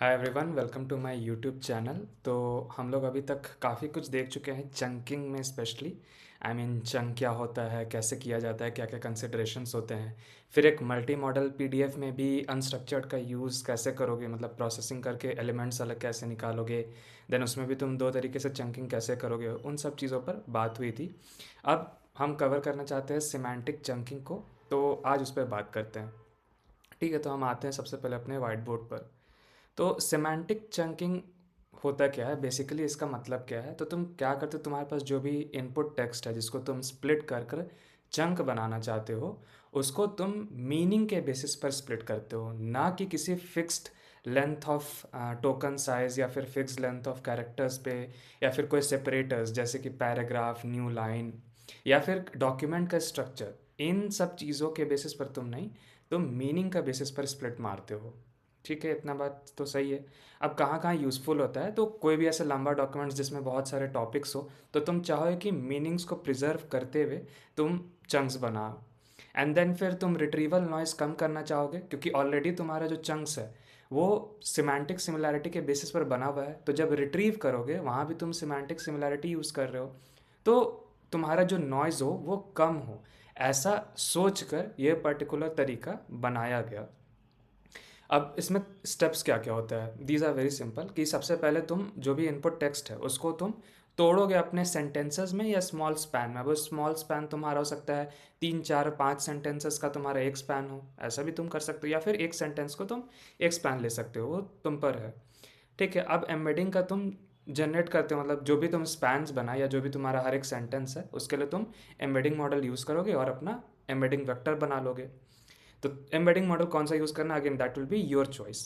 Hi everyone, welcome to my YouTube channel. तो हम लोग अभी तक काफ़ी कुछ देख चुके हैं चंकिंग में, स्पेशली चंक क्या होता है, कैसे किया जाता है, क्या क्या कंसिडरेशंस होते हैं। फिर एक मल्टी मॉडल पीडीएफ में भी अनस्ट्रक्चर्ड का यूज़ कैसे करोगे, मतलब प्रोसेसिंग करके एलिमेंट्स अलग कैसे निकालोगे। देन उसमें भी तुम दो तरीके से चंकिंग कैसे करोगे, उन सब चीज़ों पर बात हुई थी। अब हम कवर करना चाहते हैं सिमेंटिक चंकिंग को, तो आज उस पर बात करते हैं। ठीक है, तो हम आते हैं सबसे पहले अपने वाइट बोर्ड पर। तो सिमेंटिक चंकिंग होता क्या है बेसिकली, इसका मतलब क्या है। तो तुम क्या करते हो, तुम्हारे पास जो भी इनपुट टेक्स्ट है जिसको तुम स्प्लिट कर कर चंक बनाना चाहते हो, उसको तुम मीनिंग के बेसिस पर स्प्लिट करते हो, ना कि किसी fixed length of token size या फिर फिक्स लेंथ ऑफ कैरेक्टर्स पे, या फिर कोई सेपरेटर्स जैसे कि पैराग्राफ, न्यू लाइन, या फिर डॉक्यूमेंट का स्ट्रक्चर। इन सब चीज़ों के बेसिस पर तुम नहीं, तुम मीनिंग का बेसिस पर स्प्लिट मारते हो। ठीक है, इतना बात तो सही है। अब कहाँ कहाँ यूज़फुल होता है, तो कोई भी ऐसे लंबा डॉक्यूमेंट्स जिसमें बहुत सारे टॉपिक्स हो, तो तुम चाहो कि मीनिंग्स को प्रिजर्व करते हुए तुम चंक्स बनाओ। एंड देन फिर तुम रिट्रीवल नॉइस कम करना चाहोगे, क्योंकि ऑलरेडी तुम्हारा जो चंक्स है वो सिमेंटिक सिमिलैरिटी के बेसिस पर बना हुआ है। तो जब रिट्रीव करोगे वहाँ भी तुम सिमेंटिक सिमिलैरिटी यूज़ कर रहे हो, तो तुम्हारा जो नॉइज़ हो वो कम हो। ऐसा सोच कर ये पर्टिकुलर तरीका बनाया गया। अब इसमें स्टेप्स क्या क्या होता है, दीज आर वेरी सिंपल। कि सबसे पहले तुम जो भी इनपुट टेक्स्ट है उसको तुम तोड़ोगे अपने सेंटेंसेस में या स्मॉल स्पैन में। वो स्मॉल स्पैन तुम्हारा हो सकता है 3 4 5 सेंटेंसेस का तुम्हारा एक स्पैन हो, ऐसा भी तुम कर सकते हो, या फिर एक सेंटेंस को तुम एक स्पैन ले सकते हो, वो तुम पर है। ठीक है, अब एम्बेडिंग का तुम जनरेट करते हो, मतलब जो भी तुम स्पैन्स बना या जो भी तुम्हारा हर एक सेंटेंस है उसके लिए तुम एम्बेडिंग मॉडल यूज़ करोगे और अपना एम्बेडिंग वेक्टर बना लोगे। तो एम्बेडिंग मॉडल कौन सा यूज़ करना, again that will be your choice.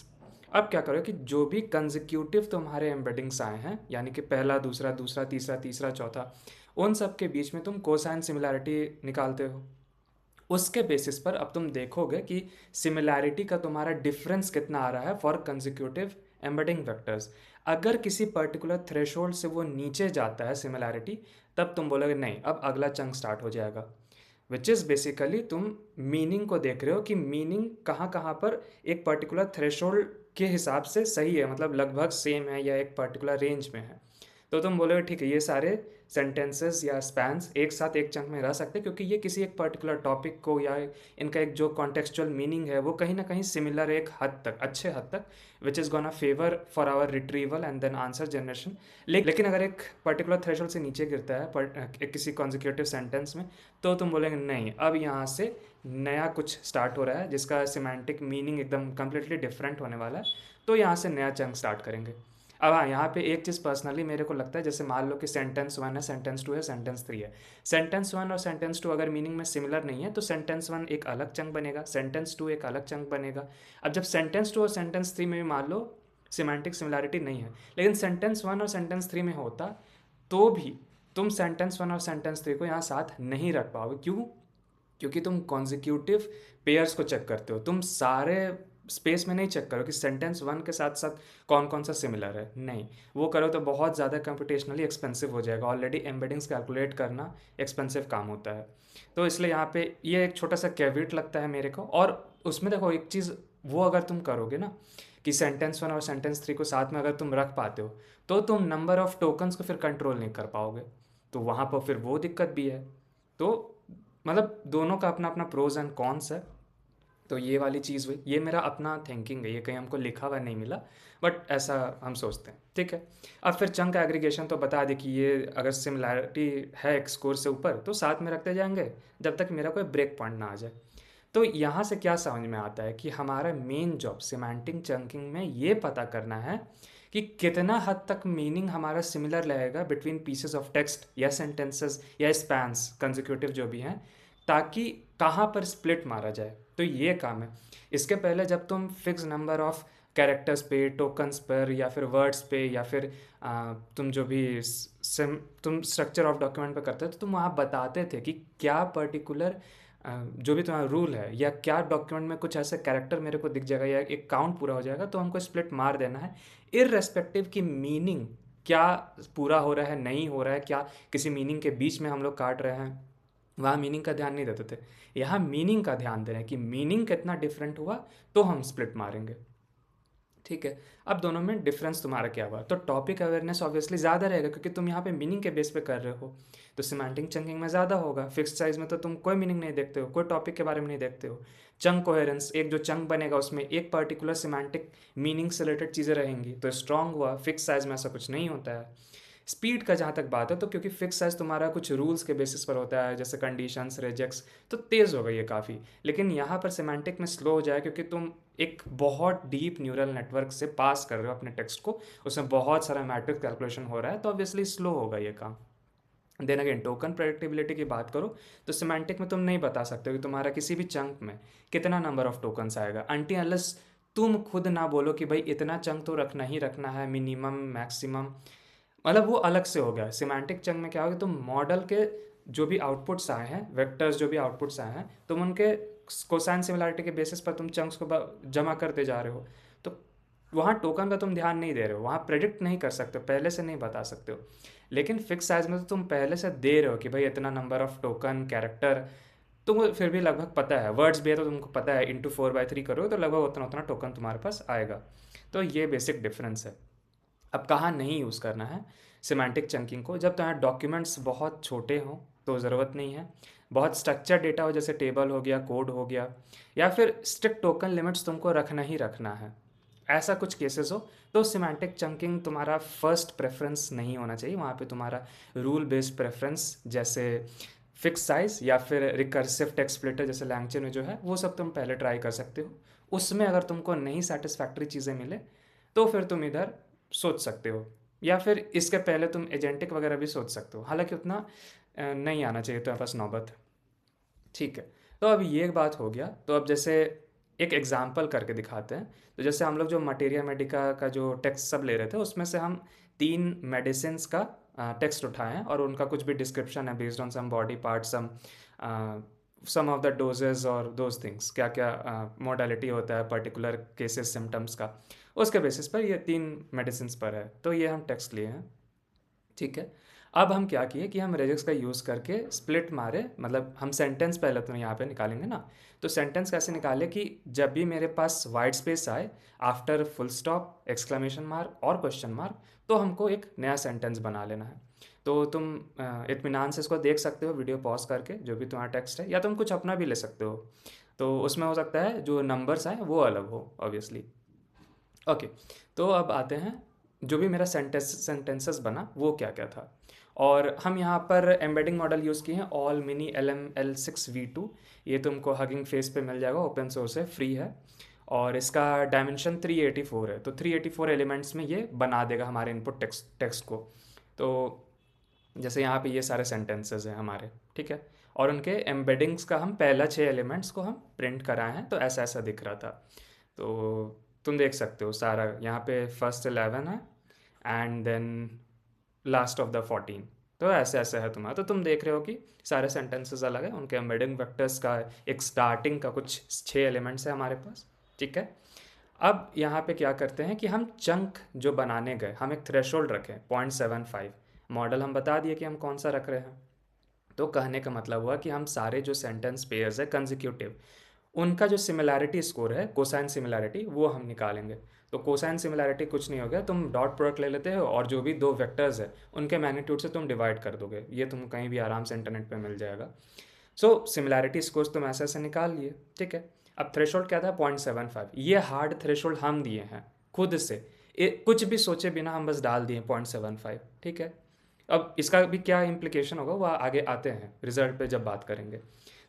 अब क्या करो कि जो भी कंजिक्यूटिव तुम्हारे एम्बेडिंग्स आए हैं, यानी कि पहला, दूसरा, दूसरा, तीसरा, तीसरा, चौथा, उन सब के बीच में तुम कोसाइन सिमिलैरिटी निकालते हो। उसके बेसिस पर अब तुम देखोगे कि सिमिलैरिटी का तुम्हारा डिफरेंस कितना आ रहा है फॉर कंजिक्यूटिव एम्बेडिंग वेक्टर्स। अगर किसी पर्टिकुलर थ्रेशोल्ड से वो नीचे जाता है सिमिलैरिटी, तब तुम बोलोगे नहीं, अब अगला चंक स्टार्ट हो जाएगा। विच इज़ बेसिकली तुम मीनिंग को देख रहे हो कि मीनिंग कहाँ कहाँ पर एक पर्टिकुलर थ्रेशोल्ड के हिसाब से सही है, मतलब लगभग सेम है या एक पर्टिकुलर रेंज में है। तो तुम बोलोगे ठीक है, ये सारे सेंटेंसेस या स्पैन्स एक साथ एक चंक में रह सकते हैं, क्योंकि ये किसी एक पर्टिकुलर टॉपिक को या इनका एक जो कॉन्टेक्चुअल मीनिंग है वो कहीं ना कहीं सिमिलर है, एक हद तक, अच्छे हद तक, which is gonna favour for our retrieval and then answer generation. लेकिन अगर एक पर्टिकुलर थ्रेशोल्ड से नीचे गिरता है किसी कॉन्जिक्यूटिव सेंटेंस में, तो तुम बोलेंगे नहीं, अब यहाँ से नया कुछ स्टार्ट हो रहा है जिसका सिमेंटिक मीनिंग एकदम कम्प्लीटली डिफरेंट होने वाला है, तो यहाँ से नया चंक स्टार्ट करेंगे। अब हाँ, यहाँ पे एक चीज़ पर्सनली मेरे को लगता है, जैसे मान लो कि सेंटेंस वन है, सेंटेंस टू है, सेंटेंस थ्री है। सेंटेंस वन और सेंटेंस टू अगर मीनिंग में सिमिलर नहीं है, तो सेंटेंस वन एक अलग चंक बनेगा, सेंटेंस टू एक अलग चंक बनेगा। अब जब सेंटेंस टू और सेंटेंस थ्री में भी मान लो सिमेंटिक सिमिलैरिटी नहीं है, लेकिन सेंटेंस वन और सेंटेंस थ्री में होता, तो भी तुम सेंटेंस वन और सेंटेंस थ्री को यहाँ साथ नहीं रख पाओगे। क्यों? क्योंकि तुम कॉन्जिक्यूटिव पेयर्स को चेक करते हो, तुम सारे स्पेस में नहीं चेक करो कि सेंटेंस वन के साथ साथ कौन कौन सा सिमिलर है, नहीं। वो करो तो बहुत ज़्यादा कंप्यूटेशनली एक्सपेंसिव हो जाएगा, ऑलरेडी एम्बेडिंग्स कैलकुलेट करना एक्सपेंसिव काम होता है। तो इसलिए यहाँ पे ये एक छोटा सा कैविट लगता है मेरे को। और उसमें देखो एक चीज़, वो अगर तुम करोगे ना कि सेंटेंस वन और सेंटेंस थ्री को साथ में अगर तुम रख पाते हो, तो तुम नंबर ऑफ टोकन्स को फिर कंट्रोल नहीं कर पाओगे, तो वहाँ पर फिर वो दिक्कत भी है। तो मतलब दोनों का अपना अपना प्रोज एंड कॉन्स है। तो ये वाली चीज़ हुई, ये मेरा अपना थिंकिंग है, ये कहीं हमको लिखा हुआ नहीं मिला, बट ऐसा हम सोचते हैं। ठीक है, अब फिर चंक एग्रीगेशन तो बता दे कि ये अगर सिमिलैरिटी है एक स्कोर से ऊपर तो साथ में रखते जाएंगे जब तक मेरा कोई ब्रेक पॉइंट ना आ जाए। तो यहाँ से क्या समझ में आता है कि हमारा मेन जॉब सिमेंटिक चंकिंग में ये पता करना है कि कितना हद तक मीनिंग हमारा सिमिलर रहेगा बिटवीन पीसेस ऑफ टेक्स्ट या सेंटेंसेस या स्पैन्स कंजिक्यूटिव जो भी हैं, ताकि कहाँ पर स्प्लिट मारा जाए। तो ये काम है। इसके पहले जब तुम फिक्स नंबर ऑफ कैरेक्टर्स पे, टोकन्स पर, या फिर वर्ड्स पे, या फिर तुम जो भी तुम स्ट्रक्चर ऑफ डॉक्यूमेंट पे करते थे, तो तुम वहाँ बताते थे कि क्या पर्टिकुलर जो भी तुम्हारा रूल है, या क्या डॉक्यूमेंट में कुछ ऐसे कैरेक्टर मेरे को दिख जाएगा या एक काउंट पूरा हो जाएगा तो हमको स्प्लिट मार देना है, इररेस्पेक्टिव की मीनिंग क्या पूरा हो रहा है, नहीं हो रहा है, क्या किसी मीनिंग के बीच में हम लोग काट रहे हैं, वहाँ मीनिंग का ध्यान नहीं देते थे। यहाँ मीनिंग का ध्यान दे रहे हैं कि मीनिंग कितना डिफरेंट हुआ तो हम स्प्लिट मारेंगे। ठीक है। अब दोनों में डिफरेंस तुम्हारा क्या हुआ? तो टॉपिक अवेयरनेस ऑब्वियसली ज़्यादा रहेगा क्योंकि तुम यहाँ पे मीनिंग के बेस पे कर रहे हो। तो सिमेंटिक चंकिंग में ज़्यादा होगा। फिक्स्ड साइज में तो तुम कोई मीनिंग नहीं देखते हो, कोई टॉपिक के बारे में नहीं देखते हो। चंक कोहेरेंस, एक जो चंक बनेगा उसमें एक पर्टिकुलर सिमेंटिक मीनिंग से रिलेटेड चीज़ें रहेंगी, तो स्ट्रांग हुआ। फिक्स साइज में ऐसा कुछ नहीं होता है। स्पीड का जहाँ तक बात है तो क्योंकि फिक्स साइज तुम्हारा कुछ रूल्स के बेसिस पर होता है, जैसे कंडीशंस, रिजेक्ट्स, तो तेज़ हो गई है काफ़ी। लेकिन यहाँ पर सिमेंटिक में स्लो हो जाए क्योंकि तुम एक बहुत डीप न्यूरल नेटवर्क से पास कर रहे हो अपने टेक्स्ट को, उसमें बहुत सारा मैट्रिक्स कैलकुलेशन हो रहा है, तो ऑब्वियसली स्लो होगा ये काम। देन अगेन टोकन प्रेडिक्टिबिलिटी की बात करो तो सिमेंटिक में तुम नहीं बता सकते हो कि तुम्हारा किसी भी चंक में कितना नंबर ऑफ टोकन्स आएगा, अनटिल अनलेस तुम खुद ना बोलो कि भाई इतना चंक तो रखना ही रखना है, मिनिमम मैक्सिमम। मतलब वो अलग से हो गया। सिमेंटिक चंक में क्या होगा, तुम मॉडल के जो भी आउटपुट्स आए हैं, वेक्टर्स जो भी आउटपुट्स आए हैं, तुम उनके कोसाइन सिमिलरिटी के बेसिस पर तुम चंक्स को जमा करते जा रहे हो। तो वहाँ टोकन का तुम ध्यान नहीं दे रहे हो, वहाँ प्रेडिक्ट नहीं कर सकते हो, पहले से नहीं बता सकते हो। लेकिन फिक्स साइज में तो तुम पहले से दे रहे हो कि भाई इतना नंबर ऑफ टोकन कैरेक्टर, तुमको फिर भी लगभग पता है। वर्ड्स भी है तो तुमको पता है, इंटू 4/3 करोगे तो लगभग उतना उतना टोकन तुम्हारे पास आएगा। तो ये बेसिक डिफरेंस है। अब कहाँ नहीं यूज़ करना है सिमेंटिक चंकिंग को? जब तुम्हारे डॉक्यूमेंट्स बहुत छोटे हों तो ज़रूरत नहीं है। बहुत स्ट्रक्चर डेटा हो, जैसे टेबल हो गया, कोड हो गया, या फिर स्ट्रिक्ट टोकन लिमिट्स तुमको रखना ही रखना है, ऐसा कुछ केसेस हो, तो सिमेंटिक चंकिंग तुम्हारा फर्स्ट प्रेफरेंस नहीं होना चाहिए। वहाँ पे तुम्हारा रूल बेस्ड प्रेफरेंस, जैसे फिक्स साइज या फिर रिकर्सिव टेक्स्ट स्प्लिटर जैसे लैंग्वेज में जो है, वो सब तुम पहले ट्राई कर सकते हो। उसमें अगर तुमको नहीं सेटिस्फैक्ट्री चीज़ें मिले तो फिर तुम इधर सोच सकते हो, या फिर इसके पहले तुम एजेंटिक वगैरह भी सोच सकते हो, हालांकि उतना नहीं आना चाहिए तुम्हारे पास नौबत। ठीक है। तो अब ये बात हो गया, तो अब जैसे एक एग्जाम्पल करके दिखाते हैं। तो जैसे हम लोग जो मटेरिया मेडिका का जो टेक्स्ट सब ले रहे थे, उसमें से हम 3 मेडिसिन का टेक्स्ट उठाए हैं और उनका कुछ भी डिस्क्रिप्शन है based on some body part, some of the doses और दोज थिंग्स, क्या क्या मोडालिटी होता है पर्टिकुलर केसेस सिम्टम्स का, उसके बेसिस पर ये 3 मेडिसिन पर है, तो ये हम टेक्स्ट लिए हैं। ठीक है। अब हम क्या किए कि हम रेजिक्स का यूज़ करके स्प्लिट मारे, मतलब हम सेंटेंस पहले तो यहाँ पे निकालेंगे ना। तो सेंटेंस कैसे निकाले कि जब भी मेरे पास वाइट स्पेस आए after full stop, exclamation mark और क्वेश्चन मार्क, तो हमको एक नया सेंटेंस बना लेना है। तो तुम इत्मीनान से इसको देख सकते हो वीडियो पॉज करके, जो भी तुम्हारा टेक्स्ट है, या तुम कुछ अपना भी ले सकते हो। तो उसमें हो सकता है जो नंबर्स आए वो अलग हो ऑब्वियसली। ओके। तो अब आते हैं जो भी मेरा सेंटेंसेस बना वो क्या क्या था। और हम यहाँ पर एम्बेडिंग मॉडल यूज़ किए हैं ऑल मिनी LM-L6v2। ये तुमको हगिंग फेस पे मिल जाएगा, ओपन सोर्स है, फ्री है। और इसका डायमेंशन 384 है, तो 384 एलिमेंट्स में ये बना देगा हमारे इनपुट टेक्स्ट को। तो जैसे यहाँ पे ये सारे सेंटेंसेस हैं हमारे, ठीक है। और उनके एम्बेडिंग्स का हम पहला 6 एलिमेंट्स को हम प्रिंट कराए हैं, तो ऐसा ऐसा दिख रहा था। तो तुम देख सकते हो सारा यहाँ पे फर्स्ट 11 है and then last of the 14, तो ऐसे ऐसे है तुम्हारा। तो तुम देख रहे हो कि सारे सेंटेंसेस अलग है, उनके एम्बेडिंग वेक्टर्स का एक स्टार्टिंग का कुछ 6 एलिमेंट्स है हमारे पास। ठीक है। अब यहाँ पे क्या करते हैं कि हम चंक जो बनाने गए, हम एक थ्रेशोल्ड रखें 0.75। मॉडल हम बता दिए कि हम कौन सा रख रहे हैं। तो कहने का मतलब हुआ कि हम सारे जो सेंटेंस पेयर्स है कंजिक्यूटिव, उनका जो सिमिलैरिटी स्कोर है, कोसाइन सिमिलैरिटी, वो हम निकालेंगे। तो कोसाइन सिमिलैरिटी कुछ नहीं हो गया, तुम डॉट प्रोडक्ट ले लेते हो और जो भी 2 वेक्टर्स है उनके मैग्नीट्यूड से तुम डिवाइड कर दोगे। ये तुम कहीं भी आराम से इंटरनेट पे मिल जाएगा। सो सिमिलैरिटी स्कोर्स तुम ऐसे ऐसे निकाल लिए। ठीक है। अब थ्रेशोल्ड क्या था? 0.75। ये हार्ड थ्रेशोल्ड हम दिए हैं खुद से, कुछ भी सोचे बिना हम बस डाल दिए 0.75। ठीक है। अब इसका भी क्या इम्प्लीकेशन होगा वो आगे आते हैं रिजल्ट पे जब बात करेंगे।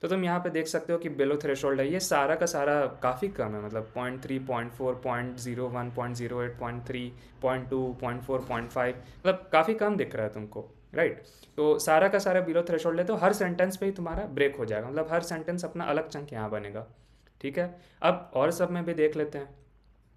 तो तुम यहाँ पे देख सकते हो कि बिलो थ्रेशोल्ड है, ये सारा का सारा काफ़ी कम है, मतलब 0.3, 0.4, 0.01, 0.08, 0.3, 0.2, 0.4, 0.5, मतलब काफ़ी कम दिख रहा है तुमको, राइट। तो सारा का सारा बिलो थ्रेशोल्ड है, तो हर सेंटेंस पे ही तुम्हारा ब्रेक हो जाएगा, मतलब हर सेंटेंस अपना अलग चंक यहाँ बनेगा। ठीक है। अब और सब में भी देख लेते हैं।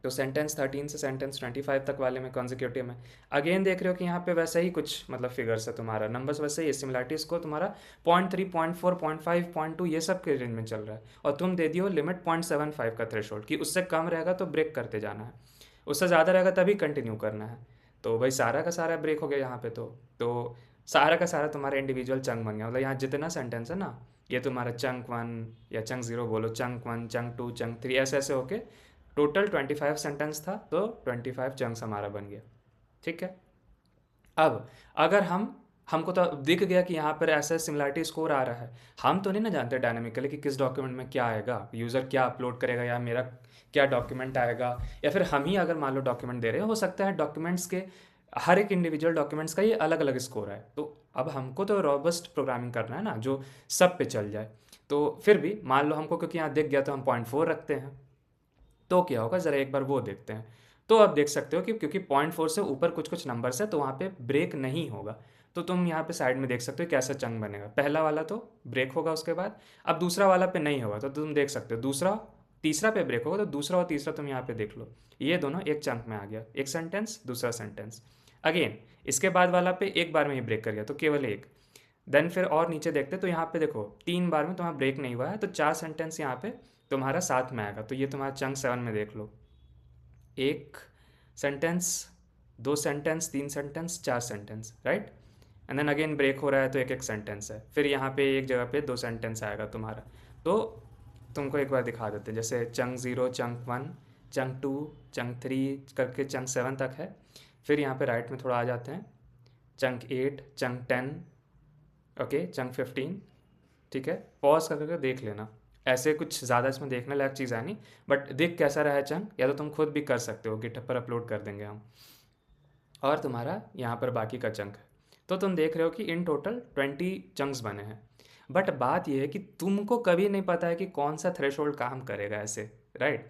तो सेंटेंस 13 से सेंटेंस 25 तक वाले में कॉन्जिक्यूटिव में अगेन देख रहे हो कि यहाँ पे वैसे ही कुछ मतलब फिगर्स है, तुम्हारा नंबर्स वैसे ही, सिमिलरिटी स्कोर तुम्हारा 0.3, 0.4, 0.5, 0.2 ये सब के रेंज में चल रहा है, और तुम दे दियो लिमिट 0.75 का थ्रेशोल्ड कि उससे कम रहेगा तो ब्रेक करते जाना है, उससे ज़्यादा रहेगा तभी कंटिन्यू करना है। तो भाई सारा का सारा ब्रेक हो गया यहाँ पे। तो सारा का सारा तुम्हारा इंडिविजुअल चंक बन गया, मतलब यहाँ जितना सेंटेंस है ना, ये तुम्हारा चंक 1 या चंक 0 बोलो, चंक 1, चंक 2, चंक 3, ऐसे ऐसे होके टोटल 25 सेंटेंस था, तो 25 चंक्स हमारा बन गया। ठीक है। अब अगर हमको तो दिख गया कि यहाँ पर ऐसा सिमिलरिटी स्कोर आ रहा है, हम तो नहीं ना जानते डायनामिकली कि किस डॉक्यूमेंट में क्या आएगा, यूज़र क्या अपलोड करेगा या मेरा क्या डॉक्यूमेंट आएगा, या फिर हम ही अगर मान लो डॉक्यूमेंट दे रहे हो सकता है डॉक्यूमेंट्स के हर एक इंडिविजुअल डॉक्यूमेंट्स का ये अलग अलग स्कोर है। तो अब हमको तो रॉबस्ट प्रोग्रामिंग करना है ना जो सब पे चल जाए। तो फिर भी मान लो हमको क्योंकि यहाँ दिख गया तो हम 0.4 रखते हैं, तो क्या होगा ज़रा एक बार वो देखते हैं। तो आप देख सकते हो कि क्योंकि 0.4 से ऊपर कुछ कुछ नंबर्स है तो वहाँ पे ब्रेक नहीं होगा। तो तुम यहाँ पे साइड में देख सकते हो कैसा चंक बनेगा। पहला वाला तो ब्रेक होगा उसके बाद, अब दूसरा वाला पे नहीं होगा तो तुम देख सकते हो दूसरा तीसरा पे ब्रेक होगा, तो दूसरा और तीसरा तुम यहाँ पे देख लो, ये दोनों एक चंक में आ गया, एक सेंटेंस दूसरा सेंटेंस। अगेन इसके बाद वाला पे एक बार में ही ब्रेक कर गया तो केवल एक। देन फिर और नीचे देखते तो यहाँ पे देखो 3 बार में तुम्हारा ब्रेक नहीं हुआ है तो 4 सेंटेंस यहाँ पे तुम्हारा साथ में आएगा। तो ये तुम्हारा चंक 7 में देख लो, एक सेंटेंस, दो सेंटेंस, तीन सेंटेंस, चार sentence, right. And then again break हो रहा है तो एक एक सेंटेंस है, फिर यहाँ पे एक जगह पे 2 सेंटेंस आएगा तुम्हारा। तो तुमको एक बार दिखा देते हैं, जैसे चंक 0, चंक 1, चंक 2, चंक 3 करके चंक 7 तक है। फिर यहाँ पे राइट में थोड़ा आ जाते हैं, चंक 8, चंक 10, ओके, चंक 15। ठीक है, पॉज कर करके देख लेना, ऐसे कुछ ज़्यादा इसमें देखने लायक चीज़ है नहीं, बट देख कैसा रहा है चंक, या तो तुम खुद भी कर सकते हो, गिटहब पर अपलोड कर देंगे हम। और तुम्हारा यहाँ पर बाकी का चंक है। तो तुम देख रहे हो कि इन टोटल 20 चंक्स बने हैं। बट बात यह है कि तुमको कभी नहीं पता है कि कौन सा थ्रेशोल्ड काम करेगा ऐसे, राइट।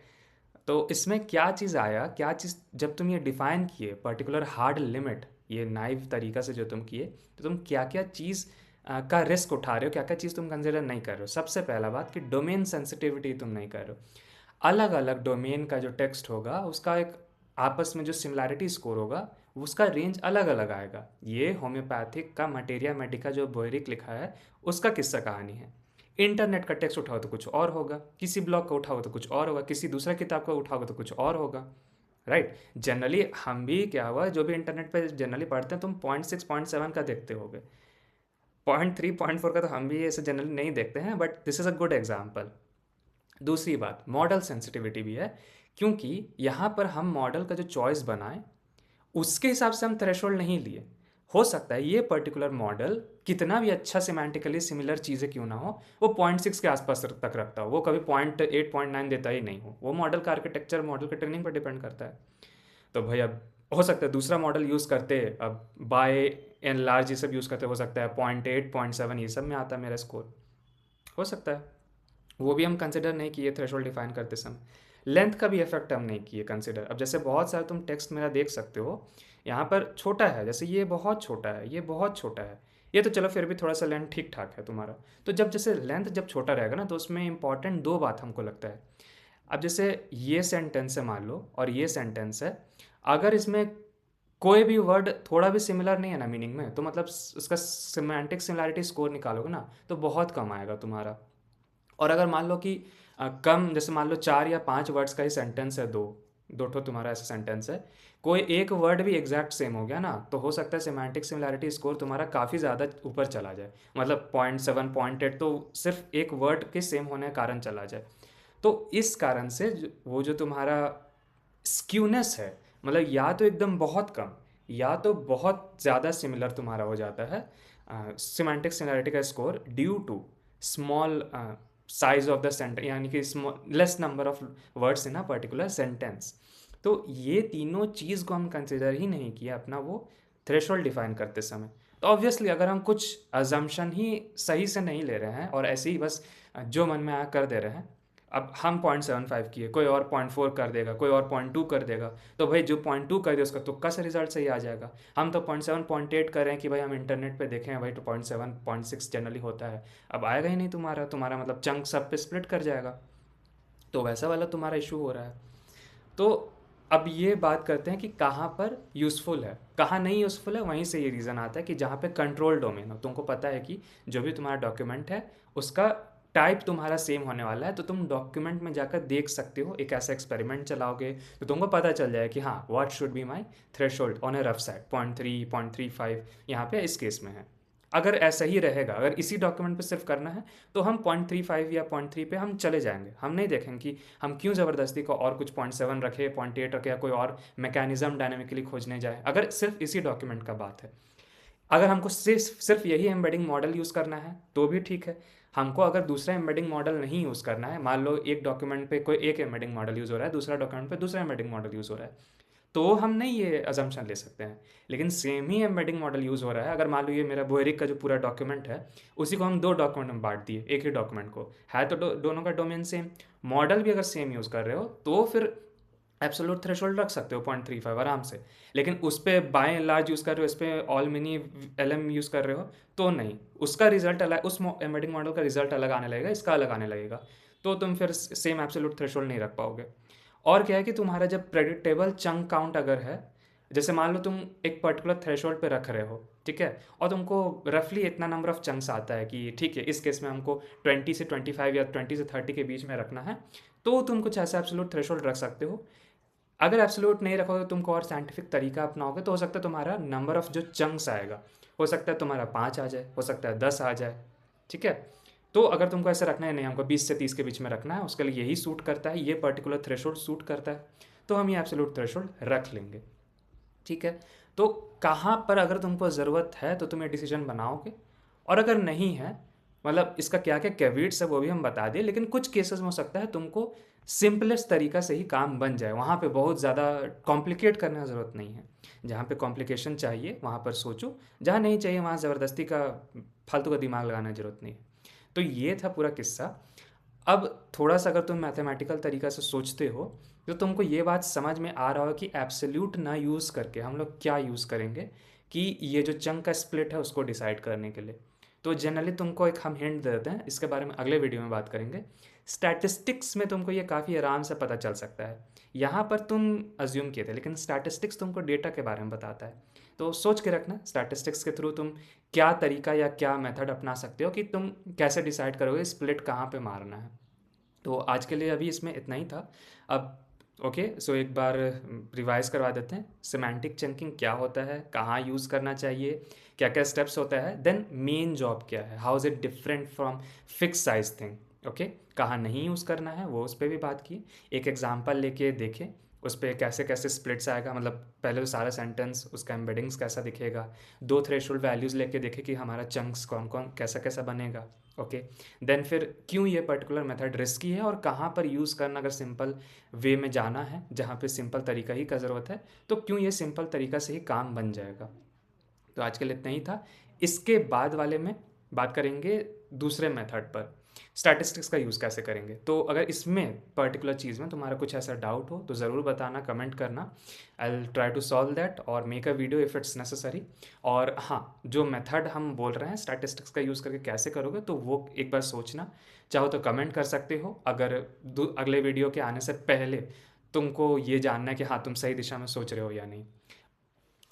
तो इसमें क्या चीज़ आया, क्या चीज़ जब तुम ये डिफाइन किए पर्टिकुलर हार्ड लिमिट, ये नाइव तरीका से जो तुम किए, तो तुम क्या क्या चीज़ का रिस्क उठा रहे हो, क्या क्या चीज़ तुम कंसिडर नहीं कर रहे हो। सबसे पहला बात कि डोमेन सेंसिटिविटी तुम नहीं कर रहे हो। अलग अलग डोमेन का जो टेक्स्ट होगा उसका एक आपस में जो सिमिलैरिटी स्कोर होगा उसका रेंज अलग अलग आएगा। ये होम्योपैथिक का मटेरिया मेडिका जो बोयरिक लिखा है उसका किस्सा कहानी है। इंटरनेट का टेक्स्ट उठाओ तो कुछ और होगा, किसी ब्लॉग का उठाओ तो कुछ और होगा, किसी दूसरा किताब का उठाओगे तो कुछ और होगा, राइट। जनरली हम भी क्या हुआ, जो भी इंटरनेट पे जनरली पढ़ते हैं, तुम 0.6 0.7 का देखते होगे, 0.3 0.4 का तो हम भी ऐसे जनरली नहीं देखते हैं, but this is a good example. दूसरी बात मॉडल सेंसिटिविटी भी है, क्योंकि यहाँ पर हम मॉडल का जो चॉइस बनाए उसके हिसाब से हम थ्रेशोल्ड नहीं लिए। हो सकता है ये पर्टिकुलर मॉडल कितना भी अच्छा सिमेंटिकली सिमिलर चीज़ें क्यों ना हो, वो 0.6 के आसपास तक रखता हो, वो कभी 0.8 0.9 देता ही नहीं हो। वो मॉडल का आर्किटेक्चर मॉडल के ट्रेनिंग पर डिपेंड करता है। तो भाई अब हो सकता है दूसरा मॉडल यूज़ करते, अब बाय एंड लार्ज ये सब यूज़ करते, हो सकता है 0.8 0.7 ये सब में आता मेरा स्कोर, हो सकता है। वो भी हम कंसिडर नहीं किए थ्रेशोल्ड डिफाइन करते समय। लेंथ का भी इफेक्ट हम नहीं किए कंसिडर। अब जैसे बहुत सारे तुम टेक्स्ट मेरा देख सकते हो, यहाँ पर छोटा है, जैसे ये बहुत छोटा है, ये बहुत छोटा है, ये तो चलो फिर भी थोड़ा सा लेंथ ठीक ठाक है तुम्हारा। तो जब जैसे लेंथ जब छोटा रहेगा ना तो उसमें इंपॉर्टेंट दो बात हमको लगता है। अब जैसे ये सेंटेंस है मान लो और ये सेंटेंस है, अगर इसमें कोई भी वर्ड थोड़ा भी सिमिलर नहीं है ना मीनिंग में, तो मतलब उसका सिमेंटिक सिमिलैरिटी स्कोर निकालोगे ना तो बहुत कम आएगा तुम्हारा। और अगर मान लो कि कम, जैसे मान लो 4 या 5 वर्ड्स का ही सेंटेंस है, दो दो ठो तुम्हारा ऐसा सेंटेंस है, कोई एक वर्ड भी एग्जैक्ट सेम हो गया ना तो हो सकता है सिमेंटिक सिमिलैरिटी स्कोर तुम्हारा काफ़ी ज़्यादा ऊपर चला जाए, मतलब 0.7 0.8 तो सिर्फ एक वर्ड के सेम होने के कारण चला जाए। तो इस कारण से वो जो तुम्हारा स्क्यूनेस है, मतलब या तो एकदम बहुत कम या तो बहुत ज़्यादा सिमिलर तुम्हारा हो जाता है सिमेंटिक सिमिलैरिटी का score, due to small size of the sentence, यानी कि less number of words in a particular sentence. तो ये तीनों चीज़ को हम कंसिडर ही नहीं किया अपना वो थ्रेशोल्ड डिफाइन करते समय। तो ऑब्वियसली अगर हम कुछ अजम्पशन ही सही से नहीं ले रहे हैं और ऐसे ही बस जो मन में आया कर दे रहे हैं, अब हम 0.75 किए, कोई और 0.4 कर देगा, कोई और 0.2 कर देगा, तो भाई जो 0.2 कर दे उसका तुक्का से रिजल्ट सही आ जाएगा। हम तो 0.7 0.8 कर रहे हैं कि भाई हम इंटरनेट पे देखें हैं भाई, तो 0.7 0.6 जनरली होता है, अब आएगा ही नहीं तुम्हारा, तुम्हारा मतलब चंक सब पे स्प्लिट कर जाएगा। तो वैसा वाला तुम्हारा इशू हो रहा है। तो अब ये बात करते हैं कि कहाँ पर यूज़फुल है, कहाँ नहीं यूज़फुल है। वहीं से ये रीज़न आता है कि जहाँ पे कंट्रोल डोमेन हो, तुमको पता है कि जो भी तुम्हारा डॉक्यूमेंट है उसका टाइप तुम्हारा सेम होने वाला है, तो तुम डॉक्यूमेंट में जाकर देख सकते हो, एक ऐसा एक्सपेरिमेंट चलाओगे तो तुमको पता चल जाए कि हाँ what should be my threshold on A rough side, 0.3 0.35 यहाँ पे इस केस में है। अगर ऐसा ही रहेगा, अगर इसी डॉक्यूमेंट पे सिर्फ करना है, तो हम 0.35 या 0.3 पे हम चले जाएंगे। हम नहीं देखेंगे कि हम क्यों ज़बरदस्ती को और कुछ 0.7 रखे, 0.8 रखे, या कोई और मैकेनिज्म डायनेमिकली खोजने जाए, अगर सिर्फ इसी डॉक्यूमेंट का बात है। अगर हमको सिर्फ सिर्फ यही एम्बेडिंग मॉडल यूज़ करना है तो भी ठीक है। हमको अगर दूसरा एम्बेडिंग मॉडल नहीं यूज़ करना है, मान लो एक डॉक्यूमेंट पे कोई एक एम्बेडिंग मॉडल यूज़ हो रहा है, दूसरा डॉक्यूमेंट पे दूसरा एम्बेडिंग मॉडल यूज़ हो रहा है, तो हम नहीं ये अजम्पशन ले सकते हैं। लेकिन सेम ही एम्बेडिंग मॉडल यूज़ हो रहा है, अगर मान लो ये मेरा बोएरिक का जो पूरा डॉक्यूमेंट है, उसी को हम दो डॉक्यूमेंट में बांट दिए, एक ही डॉक्यूमेंट को है, तो दोनों का डोमेन सेम, मॉडल भी अगर सेम यूज़ कर रहे हो, तो फिर एब्सोल्यूट थ्रेशोल्ड रख सकते हो 0.35 आराम से। लेकिन उस पर बाय एंड लार्ज यूज़ कर रहे हो, इस पर ऑल मिनी LM यूज़ कर रहे हो, तो नहीं, उसका रिजल्ट अलग, उस एम्बेडिंग मॉडल का रिजल्ट अलग आने लगेगा, इसका अलग आने लगेगा, तो तुम फिर सेम एब्सोल्यूट थ्रेशोल्ड नहीं रख पाओगे। और क्या है कि तुम्हारा जब प्रेडिक्टेबल चंक काउंट अगर है, जैसे मान लो तुम एक पर्टिकुलर थ्रेशोल्ड पे रख रहे हो, ठीक है, और तुमको रफली इतना नंबर ऑफ चंक्स आता है कि ठीक है, इस केस में हमको 20 से 25 या 20 से 30 के बीच में रखना है, तो तुम कुछ ऐसा एब्सोल्यूट थ्रेशोल्ड रख सकते हो। अगर एब्सोल्यूट नहीं रखोगे, तुमको और साइंटिफिक तरीका अपनाओगे, तो हो सकता है तुम्हारा नंबर ऑफ जो चंक्स आएगा, हो सकता है तुम्हारा 5 आ जाए, हो सकता है 10 आ जाए, ठीक है। तो अगर तुमको ऐसे रखना है, नहीं हमको 20 से 30 के बीच में रखना है, उसके लिए यही सूट करता है, ये पर्टिकुलर थ्रेशोल्ड सूट करता है, तो हम ये एब्सोल्यूट थ्रेशोल्ड रख लेंगे, ठीक है। तो कहाँ पर अगर तुमको ज़रूरत है तो तुम ये डिसीजन बनाओगे, और अगर नहीं है, मतलब इसका क्या क्या कैविट्स है वो भी हम बता दें, लेकिन कुछ केसेस में हो सकता है तुमको सिंपलेस्ट तरीका से ही काम बन जाए, वहाँ पे बहुत ज़्यादा कॉम्प्लिकेट करने की ज़रूरत नहीं है। जहाँ पे कॉम्प्लिकेशन चाहिए वहाँ पर सोचो, जहाँ नहीं चाहिए वहाँ ज़बरदस्ती का फालतू का दिमाग लगाने की ज़रूरत नहीं है। तो ये था पूरा किस्सा। अब थोड़ा सा अगर तुम मैथमेटिकल तरीका से सोचते हो, तो तुमको ये बात समझ में आ रहा हो कि एब्सोल्यूट ना यूज़ करके हम लोग क्या यूज़ करेंगे कि ये जो चंक का स्प्लिट है उसको डिसाइड करने के लिए। तो जनरली तुमको एक हम हिंट दे देते हैं, इसके बारे में अगले वीडियो में बात करेंगे। स्टैटिस्टिक्स में तुमको ये काफ़ी आराम से पता चल सकता है। यहाँ पर तुम अज्यूम किए थे, लेकिन स्टैटिस्टिक्स तुमको डेटा के बारे में बताता है। तो सोच के रखना, स्टैटिस्टिक्स के थ्रू तुम क्या तरीका या क्या मेथड अपना सकते हो कि तुम कैसे डिसाइड करोगे स्प्लिट कहाँ पे मारना है। तो आज के लिए अभी इसमें इतना ही था। अब ओके, सो एक बार रिवाइज करवा देते हैं। सिमेंटिक चंकिंग क्या होता है, कहाँ यूज़ करना चाहिए, क्या क्या स्टेप्स होता है, देन मेन जॉब क्या है, how is it different from fix size thing, okay, कहाँ नहीं यूज़ करना है वो उस पर भी बात की, एक एग्जांपल लेके देखें उस पर कैसे कैसे स्प्लिट्स आएगा, मतलब पहले तो सारा सेंटेंस, उसका एम्बेडिंग्स कैसा दिखेगा, दो थ्रेशोल्ड वैल्यूज़ लेके देखें कि हमारा चंक्स कौन कौन कैसा कैसा बनेगा, ओके। देन फिर क्यों ये पर्टिकुलर मेथड रिस्की है और कहाँ पर यूज़ करना, अगर सिंपल वे में जाना है जहाँ पे सिंपल तरीका ही का ज़रूरत है, तो क्यों ये सिंपल तरीका से ही काम बन जाएगा। तो आज के लिए इतना ही था। इसके बाद वाले में बात करेंगे दूसरे मेथड पर, स्टैटिस्टिक्स का यूज़ कैसे करेंगे। तो अगर इसमें पर्टिकुलर चीज़ में तुम्हारा कुछ ऐसा डाउट हो तो ज़रूर बताना, कमेंट करना, I will try to solve that और make a video if it's necessary. और हाँ, जो मेथड हम बोल रहे हैं स्टैटिस्टिक्स का यूज़ करके कैसे करोगे, तो वो एक बार सोचना, चाहो तो कमेंट कर सकते हो। अगर अगले वीडियो के आने से पहले तुमको ये जानना है कि हाँ तुम सही दिशा में सोच रहे हो या नहीं,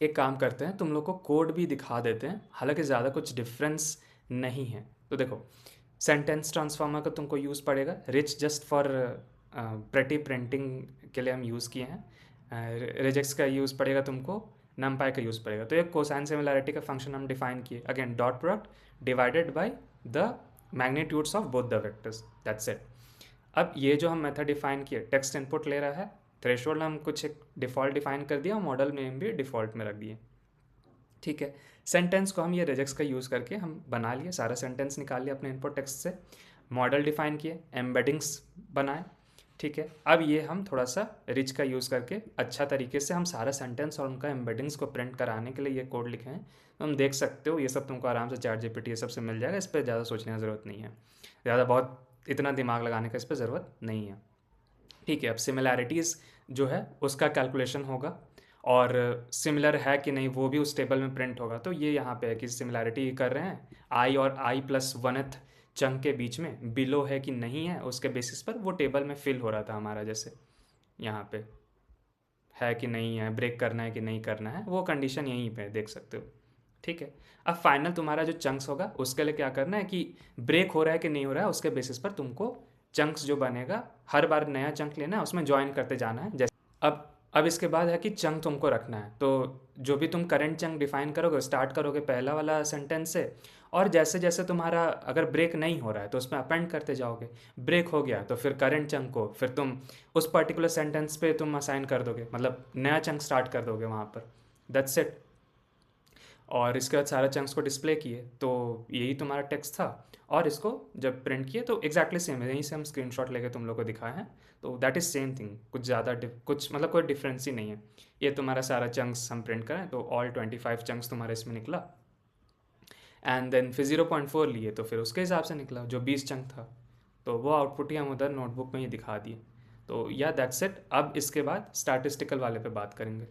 एक काम करते हैं, तुम लोग को कोड भी दिखा देते हैं, हालांकि ज़्यादा कुछ डिफरेंस नहीं है। तो देखो, सेंटेंस ट्रांसफॉर्मर का तुमको यूज़ पड़ेगा, rich just for pretty printing के लिए हम यूज़ किए हैं। रिजेक्स का यूज़ पड़ेगा तुमको, नमपाई का यूज़ पड़ेगा। तो एक कोसाइन सिमिलैरिटी का फंक्शन हम डिफाइन किए, again dot product divided by the magnitudes of both the vectors, that's it. अब ये जो हम मेथड डिफाइन किए, टेक्स्ट इनपुट ले रहा है, थ्रेशोल्ड हम कुछ एक डिफ़ॉल्ट डिफाइन कर दिया, मॉडल नेम भी डिफ़ॉल्ट में रख दिए, ठीक है। सेंटेंस को हम ये रिजेक्स का यूज़ करके हम बना लिए, सारा सेंटेंस निकाल लिया अपने इनपुट टेक्स्ट से, मॉडल डिफाइन किए, एम्बेडिंग्स बनाए, ठीक है। अब ये हम थोड़ा सा रिच का यूज़ करके अच्छा तरीके से हम सारा सेंटेंस और उनका एम्बेडिंग्स को प्रिंट कराने के लिए ये कोड लिखे हैं। तो हम देख सकते हो, ये सब तुमको आराम से चैट जीपीटी ये सब से मिल जाएगा, इस पर ज़्यादा सोचने की ज़रूरत नहीं है, ज़्यादा बहुत इतना दिमाग लगाने का इस पर ज़रूरत नहीं है, ठीक है। अब सिमिलैरिटीज़ जो है उसका कैलकुलेशन होगा, और सिमिलर है कि नहीं वो भी उस टेबल में प्रिंट होगा। तो ये यहाँ पे है कि सिमिलैरिटी कर रहे हैं, आई और आई प्लस 1th चंक के बीच में बिलो है कि नहीं है, उसके बेसिस पर वो टेबल में फिल हो रहा था हमारा, जैसे यहाँ पे है कि नहीं है, ब्रेक करना है कि नहीं करना है, वो कंडीशन यहीं पे देख सकते हो, ठीक है। अब फाइनल तुम्हारा जो चंक्स होगा उसके लिए क्या करना है कि ब्रेक हो रहा है कि नहीं हो रहा है, उसके बेसिस पर तुमको चंक्स जो बनेगा, हर बार नया चंक लेना है, उसमें ज्वाइन करते जाना है। जैसे अब इसके बाद है कि चंक तुमको रखना है। तो जो भी तुम करंट चंक डिफाइन करोगे, स्टार्ट करोगे पहला वाला सेंटेंस से, और जैसे जैसे तुम्हारा अगर ब्रेक नहीं हो रहा है तो उसमें अपेंड करते जाओगे। ब्रेक हो गया तो फिर करंट चंक को फिर तुम उस पर्टिकुलर सेंटेंस पे तुम असाइन कर दोगे, मतलब नया चंक स्टार्ट कर दोगे वहाँ पर। That's it. और इसके बाद सारा चंक्स को डिस्प्ले किए, तो यही तुम्हारा टेक्स्ट था। और इसको जब प्रिंट किए तो एग्जैक्टली सेम है, यहीं से हम स्क्रीनशॉट लेके तुम लोग को दिखाए हैं। तो दैट इज़ सेम थिंग, कुछ ज़्यादा कुछ मतलब कोई डिफरेंस ही नहीं है। ये तुम्हारा सारा चंक्स हम प्रिंट करें तो ऑल 25 चंक्स तुम्हारे इसमें निकला। एंड देन फिर 0.4 लिए तो फिर उसके हिसाब से निकला जो 20 चंक था। तो वो आउटपुट ही हम उधर नोटबुक में ही दिखा दिए। तो या दैट्स इट। अब इसके बाद स्टैटिस्टिकल वाले पे बात करेंगे।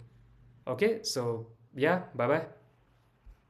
ओके, सो या बाय बाय।